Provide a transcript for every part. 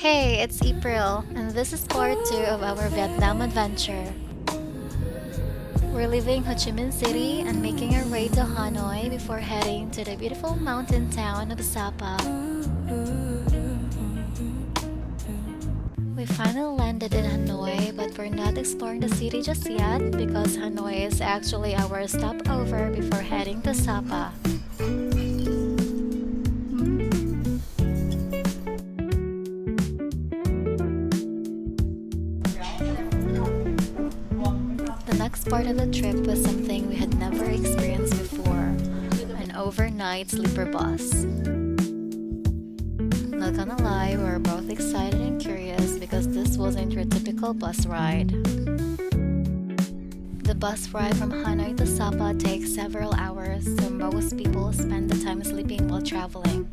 Hey, it's April, and this is part 2 of our Vietnam adventure. We're leaving Ho Chi Minh City and making our way to Hanoi before heading to the beautiful mountain town of Sapa. We finally landed in Hanoi, but we're not exploring the city just yet because Hanoi is actually our stopover before heading to Sapa. The next part of the trip was something we had never experienced before, an overnight sleeper bus. Not gonna lie, we were both excited and curious because this wasn't your typical bus ride. The bus ride from Hanoi to Sapa takes several hours, so most people spend the time sleeping while traveling.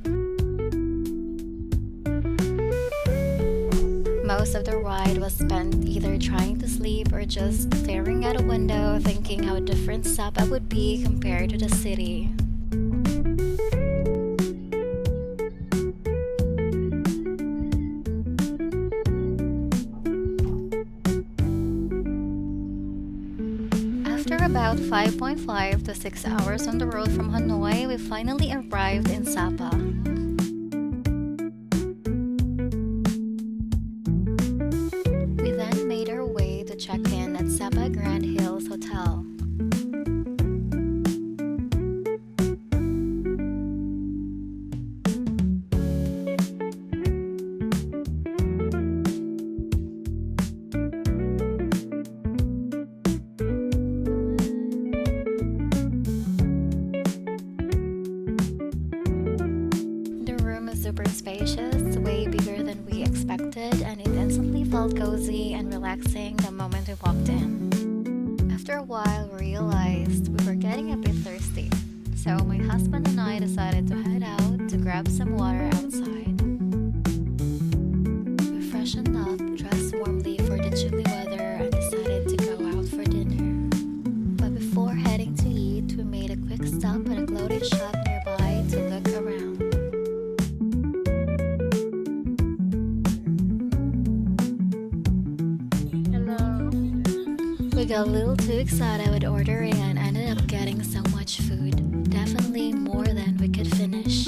Most of the ride was spent either trying to sleep or just staring out a window thinking how different Sapa would be compared to the city. After about 5.5 to 6 hours on the road from Hanoi, we finally arrived in Sapa. We then made our way to check in at Sapa Grand Hills Hotel. The room is super spacious, way bigger than we expected, and it instantly felt cozy and relaxing the moment we walked in. After a while, we realized we were getting a bit thirsty, so my husband and I decided to head out to grab some water outside. We freshened up, dressed warmly for the chilly weather, and decided to go out for dinner. But before heading to eat, we made a quick stop at a clothing shop nearby to look around. We got a little too excited with ordering and ended up getting so much food, definitely more than we could finish.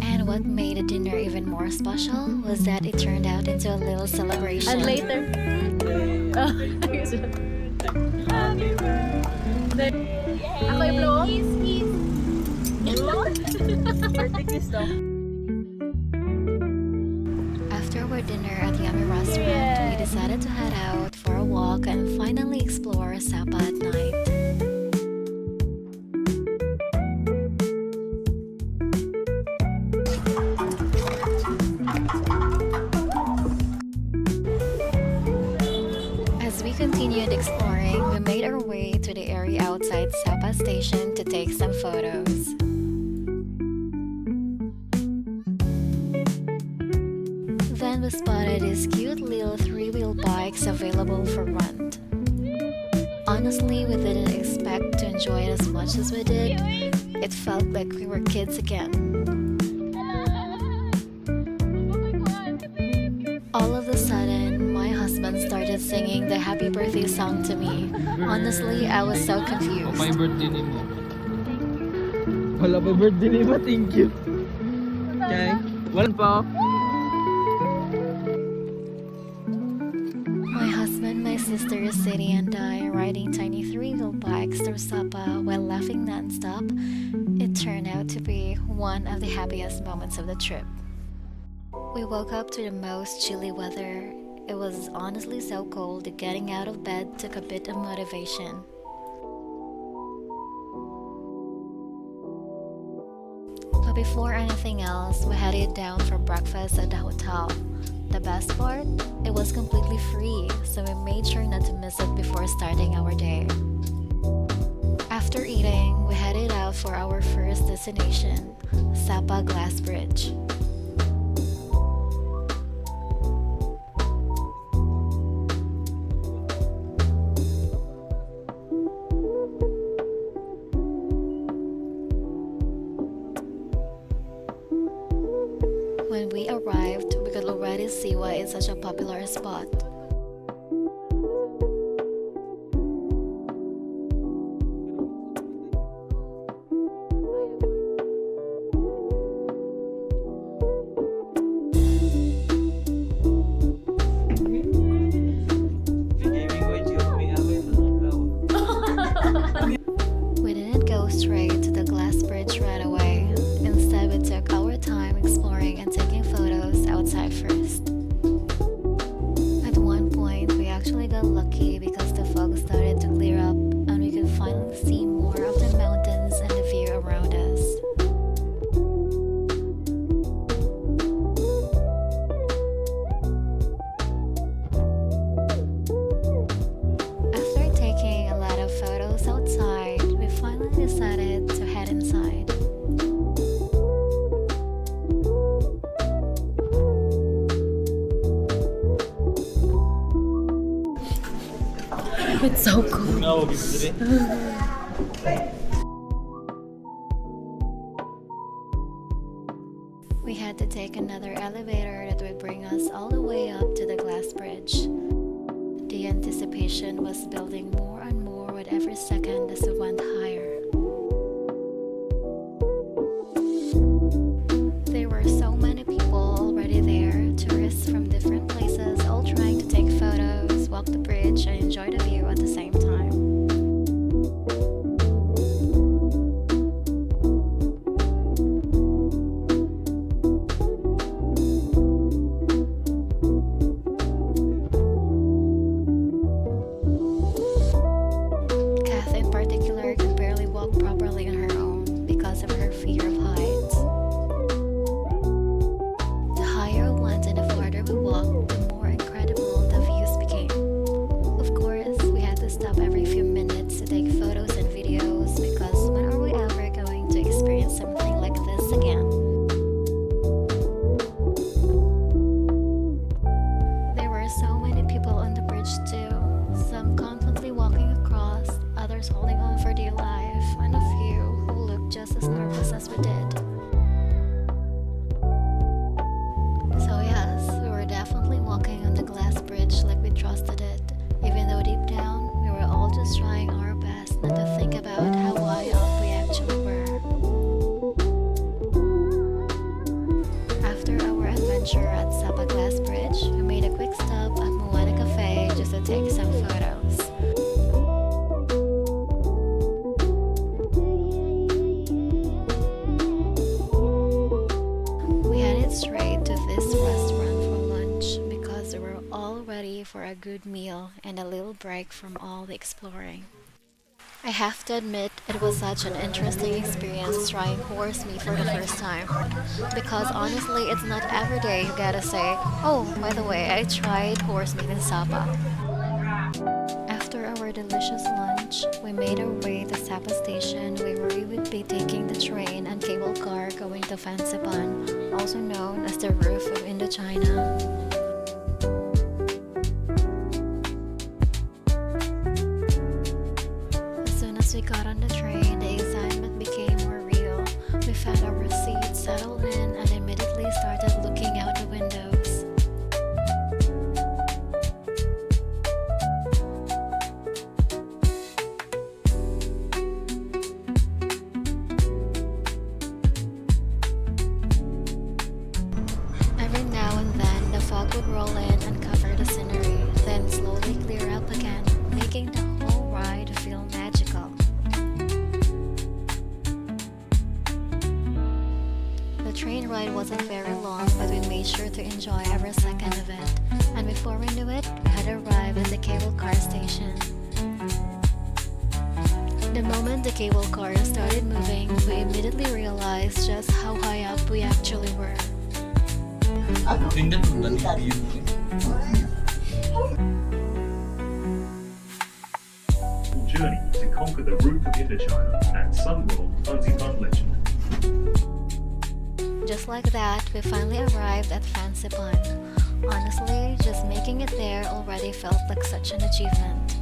And what made the dinner even more special was that it turned out into a little celebration. And later. Oh, happy birthday. Ako i-blow? Birthday kiss daw. After our dinner at the Yummy Restaurant, we decided to head out for a walk and finally explore Sapa at night. As we continued exploring, we made our way to the area outside Sapa Station to take some photos. Then we spotted these cute little three-wheel bikes available for rent. Honestly, we didn't expect to enjoy it as much as we did. It felt like we were kids again. All of a sudden, my husband started singing the happy birthday song to me. Honestly, I was so confused. My birthday ni mo. Wala pa birthday ni mo, thank you. Okay? Wala pa. My husband, my sister, Sadie, and I riding tiny three-wheel bikes through Sapa while laughing non-stop. It turned out to be one of the happiest moments of the trip. We woke up to the most chilly weather. It was honestly so cold that getting out of bed took a bit of motivation. But before anything else, we headed down for breakfast at the hotel. The best part? It was completely free, so we made sure not to miss it before starting our day. After eating, we headed out for our first destination, Sapa Glass Bridge. When we arrived, we could already see why it's such a popular spot. We didn't go straight to the glass bridge right away. Instead, we took our time exploring and taking photos outside first. At one point, we actually got lucky because the fog started to clear up and we could finally see more of the mountains and the view around us. After taking a lot of photos outside, we finally decided to head inside. It's so cool. We had to take another elevator that would bring us all the way up to the glass bridge. The anticipation was building more and more with every second as we went higher. There were so many people already there, tourists from different places, all trying to take photos, walk the bridge, and enjoy the view at the same time. Kath in particular could barely walk properly on her own because of her fear of heights. The higher we went and the farther we walked, the more incredible the views became. Of course, we had to stop every few minutes to take photos and videos because when are we ever going to experience something like this again? There were so many people on the bridge too, some confidently walking across, others holding on for dear life, and a few who looked just as nervous as we did. So yes, we were definitely walking on the glass bridge like we trusted it, even though deep down we were all just trying our best not to think about how high up we actually were. After our adventure at Sapa Glass Bridge, we made a quick stop at Moana Cafe just to take some photos. We headed straight to this restaurant for lunch because we were all ready for a good meal and a little break from all the exploring. I have to admit, it was such an interesting experience trying horse meat for the first time. Because honestly, it's not every day you gotta say, oh, by the way, I tried horse meat in Sapa. After our delicious lunch, we made our way to Sapa Station where we would be taking the train and cable car going to Fansipan, also known as the roof of Indochina. As soon as we got on the train, the excitement became more real. We found our seats, settled in, and immediately started looking out the windows. Every now and then, the fog would roll in and cover the scenery, then slowly clear up again, making the whole ride feel magical. The train ride wasn't very long, but we made sure to enjoy every second of it. And before we knew it, we had arrived at the cable car station. The moment the cable car started moving, we immediately realized just how high up we actually were. Journey to conquer the roof of Indochina and Sunworld Fansipan legend. Just like that, we finally arrived at Fansipan. Honestly, just making it there already felt like such an achievement.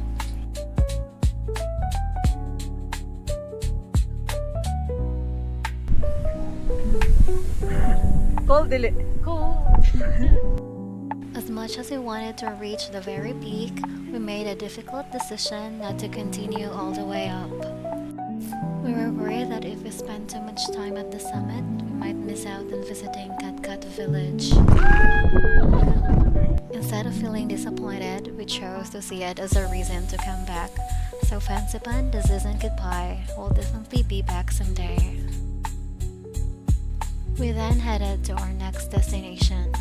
Cold, dili. As much as we wanted to reach the very peak, we made a difficult decision not to continue all the way up. We were worried that if we spent too much time at the summit, we might miss out on visiting Cat Village. Instead of feeling disappointed, we chose to see it as a reason to come back. So Fansipan, this isn't goodbye. We'll definitely be back someday. We then headed to our next destination.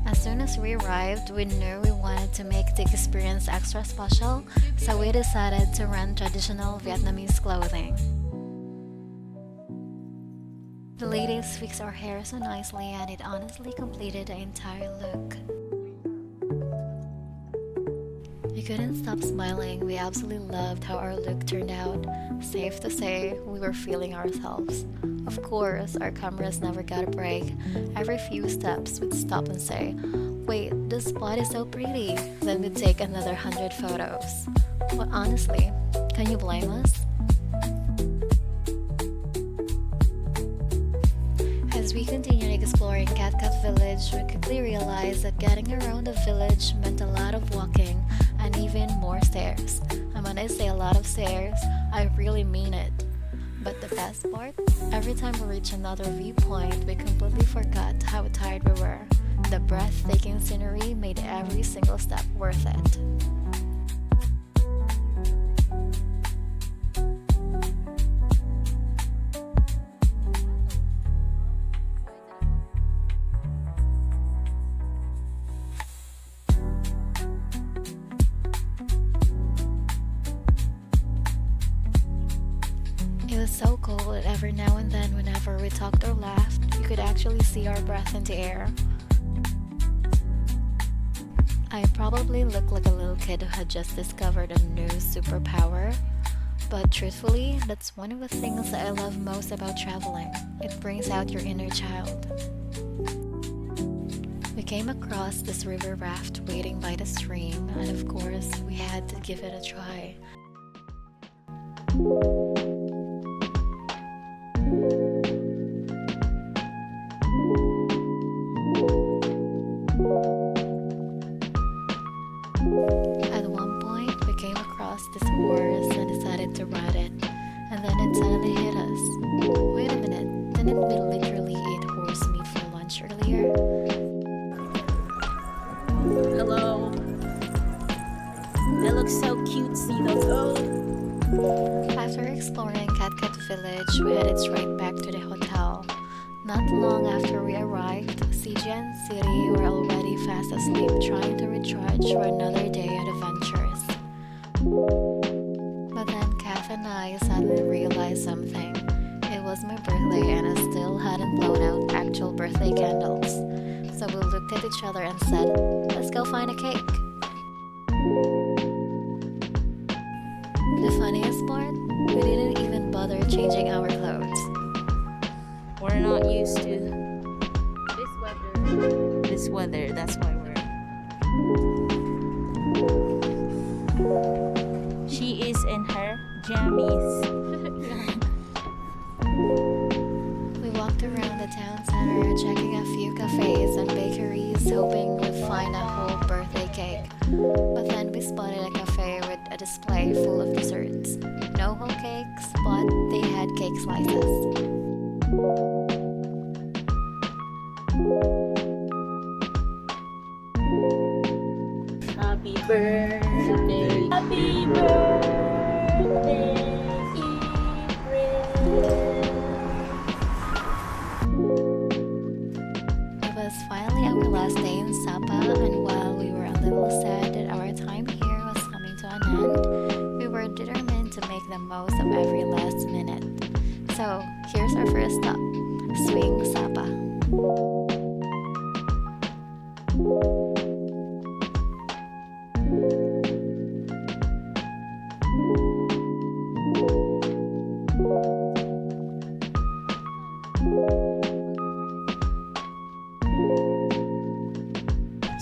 As soon as we arrived, we knew we wanted to make the experience extra special, so we decided to rent traditional Vietnamese clothing. The ladies fixed our hair so nicely and it honestly completed the entire look. We couldn't stop smiling. We absolutely loved how our look turned out. Safe to say, we were feeling ourselves. Of course, our cameras never got a break. Every few steps we'd stop and say, "Wait, this spot is so pretty." Then we'd take another 100 photos. But honestly, can you blame us? As we continued exploring Cat Village, we quickly realized that getting around the village meant a lot of walking and even more stairs. And when I say a lot of stairs, I really mean it. But the best part? Every time we reached another viewpoint, we completely forgot how tired we were. The breathtaking scenery made every single step worth it. It was so cold that every now and then, whenever we talked or laughed, you could actually see our breath in the air. I probably looked like a little kid who had just discovered a new superpower, but truthfully, that's one of the things that I love most about traveling. It brings out your inner child. We came across this river raft waiting by the stream, and of course, we had to give it a try. At one point, we came across this horse and decided to ride it, and then it suddenly hit us. Wait a minute, didn't we literally eat horse meat for lunch earlier? Hello. They look so cutesy, those. After exploring Cat Village, we headed straight back to the hotel. Not long after we arrived, CJ and Siri were already fast asleep trying to recharge for another day of adventures. But then Kath and I suddenly realized something. It was my birthday and I still hadn't blown out actual birthday candles. So we looked at each other and said, "Let's go find a cake." The funniest part? We didn't even bother changing our clothes. We're not used to this weather. That's why she is in her jammies. We walked around the town center, checking a few cafes and bakeries, hoping we'd find a whole birthday cake. But then we spotted a cafe with a display full of desserts. No whole cakes, but they had cake slices. Happy birthday. Happy birthday, It was finally our last day in Sapa, and while we were a little sad that our time here was coming to an end, we were determined to make the most of every last minute. So, here's our first stop, Swing Sapa.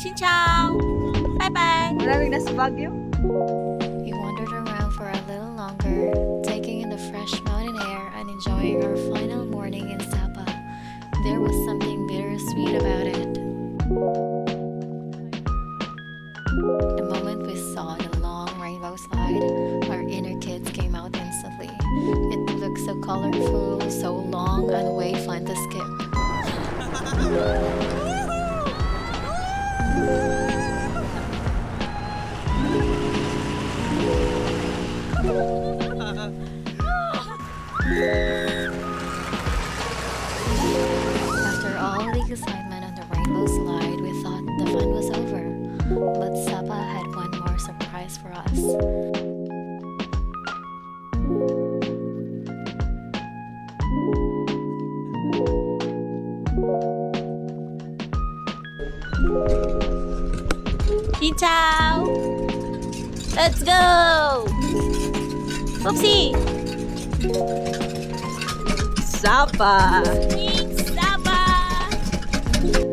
Xin chào. Bye bye. Maraming nasa Baguio. We wandered around for a little longer, taking in the fresh mountain air and enjoying our final morning in Sapa. There was something bittersweet bittersweet about it. The moment we saw the long rainbow slide, our inner kids came out instantly. It looked so colorful, so long, and way fun to skip. After all the excitement on the rainbow slide, we thought the fun was over. But Sapa had one more surprise for us. Xin chào. Let's go. Oopsie. Sapa. Sapa.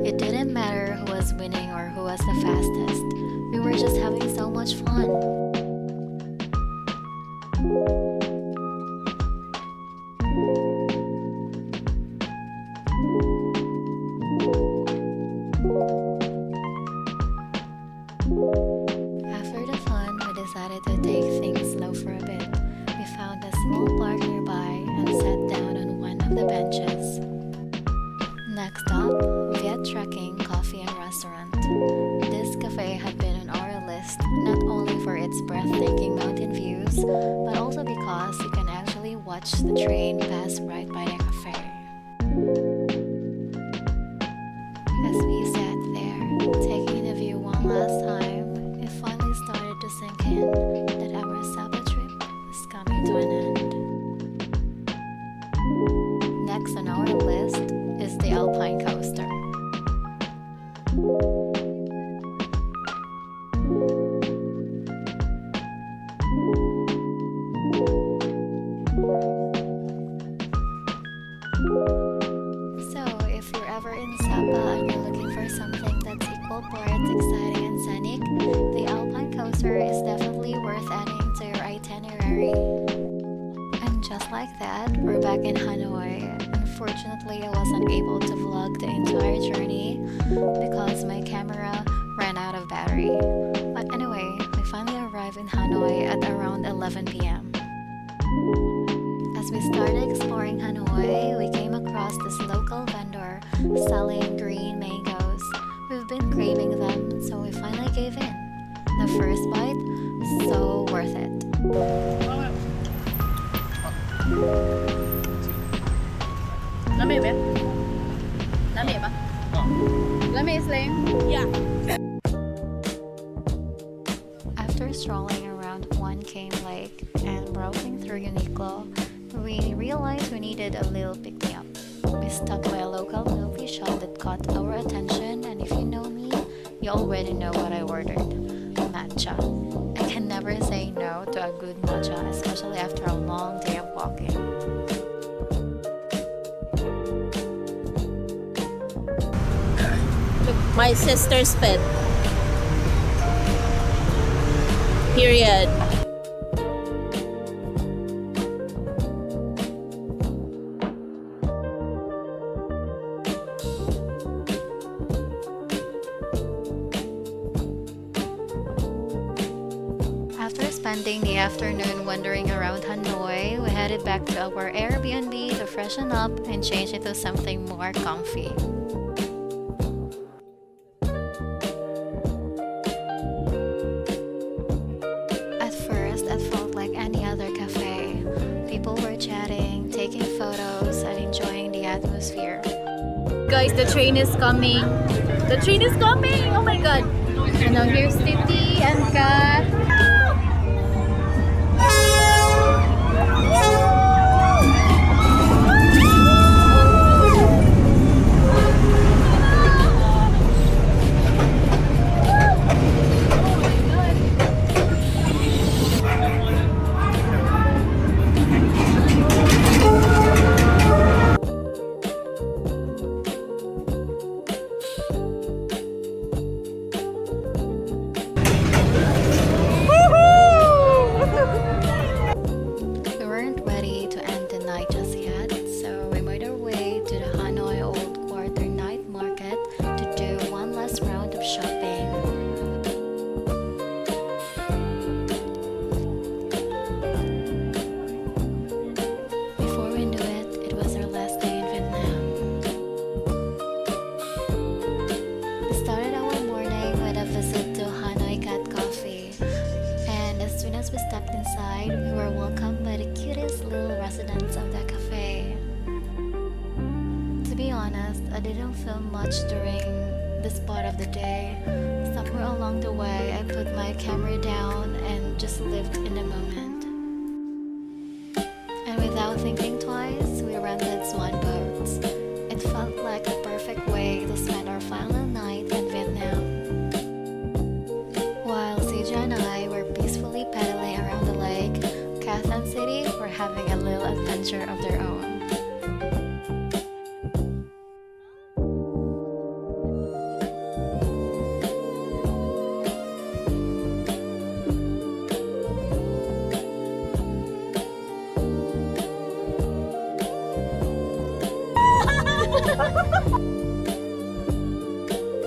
It didn't matter who was winning or who was the fastest. We were just having so much fun. After the fun, we decided to take things slow for a bit. We found a small park nearby and sat down on one of the benches. Next up, Viettrekking Coffee and Restaurant. This cafe had been on our list not only for its breathtaking mountain views, but also because you can actually watch the train pass right by the cafe. As we sat there, taking the view one last time, it finally started to sink in that our Sapa trip was coming to an end. Next on our list is the Alpine Coaster. So, if you're ever in Sapa and you're looking for something that's equal parts exciting and scenic, the Alpine Coaster is definitely worth adding to your itinerary. And just like that, we're back in Hanoi. Unfortunately, I wasn't able to vlog the entire journey because my camera ran out of battery. But anyway, we finally arrived in Hanoi at around 11 p.m. As we started exploring Hanoi, we came across this local vendor selling green mangoes. We've been craving them, so we finally gave in. The first bite, so worth it. Lamig ba? Lamig ba? Lamig Sling? Yeah. After strolling around One Kiem Lake and browsing through Uniqlo, we realized we needed a little pick-me-up. We stopped by a local movie shop that caught our attention, and if you know me, you already know what I ordered. Matcha. I can never say no to a good matcha, especially after a long day of walking. My sister's pet. Period. After spending the afternoon wandering around Hanoi, we headed back to our Airbnb to freshen up and change into something more comfy. At first, it felt like any other cafe. People were chatting, taking photos, and enjoying the atmosphere. Guys, the train is coming. The train is coming! Oh my god! And now here's Titi and Kat. honest, I didn't film much during this part of the day. Somewhere along the way, I put my camera down and just lived in the moment. And without thinking twice, we rented swan boats. It felt like the perfect way to spend our final night in Vietnam. While CJ and I were peacefully pedaling around the lake, Kath and City were having a little adventure of their own.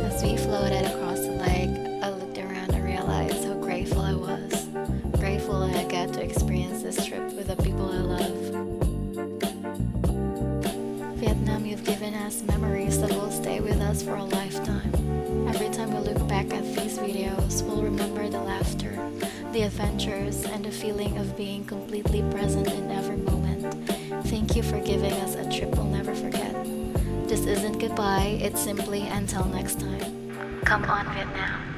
As we floated across the lake, I looked around and realized how grateful I was. Grateful that I got to experience this trip with the people I love. Vietnam, you've given us memories that will stay with us for a lifetime. Every time we look back at these videos, we'll remember the laughter, the adventures, and the feeling of being completely present in every moment. Thank you for giving us a trip we'll never forget. This isn't goodbye, it's simply until next time. Come on, Vietnam.